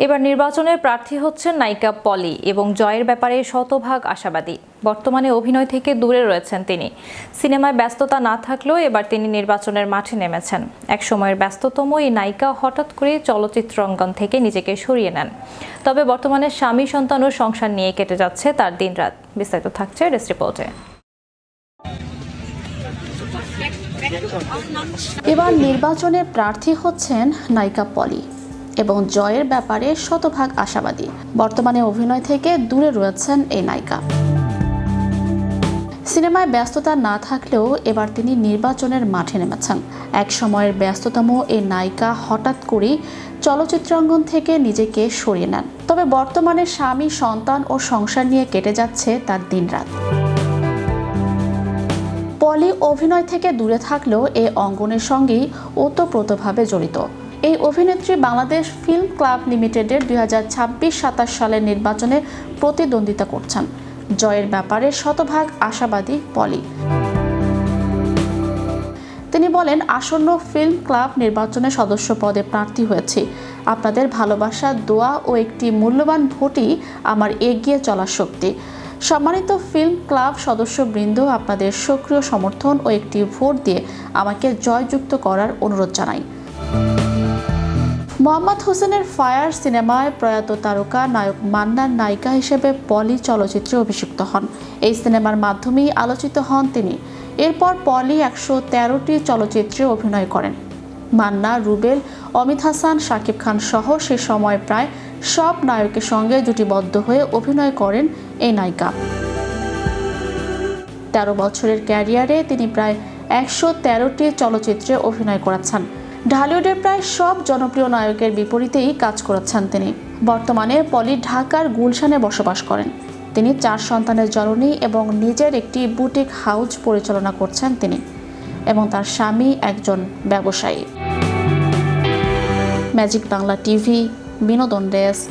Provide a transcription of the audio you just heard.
এবার নির্বাচনে প্রার্থী হচ্ছেন নায়িকা পলি এবং জয়ের ব্যাপারে শতভাগ আশাবাদী। বর্তমানে অভিনয় থেকে দূরে রয়েছেন তিনি। সিনেমায় ব্যস্ততা না থাকলেও এবার তিনি নির্বাচনের মাঠে নেমেছেন। এক সময়ের ব্যস্ততম এই নায়িকা হঠাৎ করে চলচ্চিত্র অঙ্গন থেকে নিজেকে সরিয়ে নেন। তবে বর্তমানে স্বামী সন্তান ও সংসার নিয়ে কেটে যাচ্ছে তার দিনরাত। বিস্তারিত থাকছে ডেস্ক রিপোর্টে। এবার নির্বাচনে প্রার্থী হচ্ছেন নায়িকা পলি এবং জয়ের ব্যাপারে শতভাগ আশাবাদী। বর্তমানে অভিনয় থেকে দূরে রয়েছেন এই নায়িকা। সিনেমায় ব্যস্ততা না থাকলেও এবার তিনি নির্বাচনের মাঠে নেমেছেন। এক সময়ের ব্যস্ততম এই নায়িকা হঠাৎ করেই চলচ্চিত্রাঙ্গন থেকে নিজেকে সরিয়ে নেন। তবে বর্তমানে স্বামী সন্তান ও সংসার নিয়ে কেটে যাচ্ছে তার দিনরাত। পলি অভিনয় থেকে দূরে থাকলেও এই অঙ্গনের সঙ্গেই ওতপ্রোতভাবে জড়িত। এই অভিনেত্রী বাংলাদেশ ফিল্ম ক্লাব লিমিটেডের 2026-27 সালের নির্বাচনে প্রতিদ্বন্দ্বিতা করছেন। জয়ের ব্যাপারে শতভাগ আশাবাদী পলি। তিনি বলেন, আসন্ন ফিল্ম ক্লাব নির্বাচনে সদস্য পদে প্রার্থী হয়েছি। আপনাদের ভালোবাসা, দোয়া ও একটি মূল্যবান ভোটই আমার এগিয়ে চলার শক্তি। সম্মানিত ফিল্ম ক্লাব সদস্যবৃন্দ, আপনাদের সক্রিয় সমর্থন ও একটি ভোট দিয়ে আমাকে জয়যুক্ত করার অনুরোধ জানাই। মোহাম্মদ হোসেনের ফায়ার সিনেমায় প্রয়াত তারকা নায়ক মান্নার নায়িকা হিসেবে পলি চলচ্চিত্রে অভিষিক্ত হন। এই সিনেমার মাধ্যমেই আলোচিত হন তিনি। এরপর পলি 113টি চলচ্চিত্রে অভিনয় করেন। মান্না, রুবেল, অমিত হাসান, শাকিব খান সহ সে সময় প্রায় সব নায়কের সঙ্গে জুটিবদ্ধ হয়ে অভিনয় করেন এই নায়িকা। 13 বছরের ক্যারিয়ারে তিনি প্রায় 113টি চলচ্চিত্রে অভিনয় করেছেন। ঢালিউডের প্রায় সব জনপ্রিয় নায়কের বিপরীতেই কাজ করেছেন তিনি। বর্তমানে পলি ঢাকার গুলশানে বসবাস করেন। তিনি 4 সন্তানের জননী এবং নিজের একটি বুটিক হাউস পরিচালনা করছেন তিনি এবং তার স্বামী একজন ব্যবসায়ী। ম্যাজিক বাংলা টিভি, বিনোদন ডেস্ক।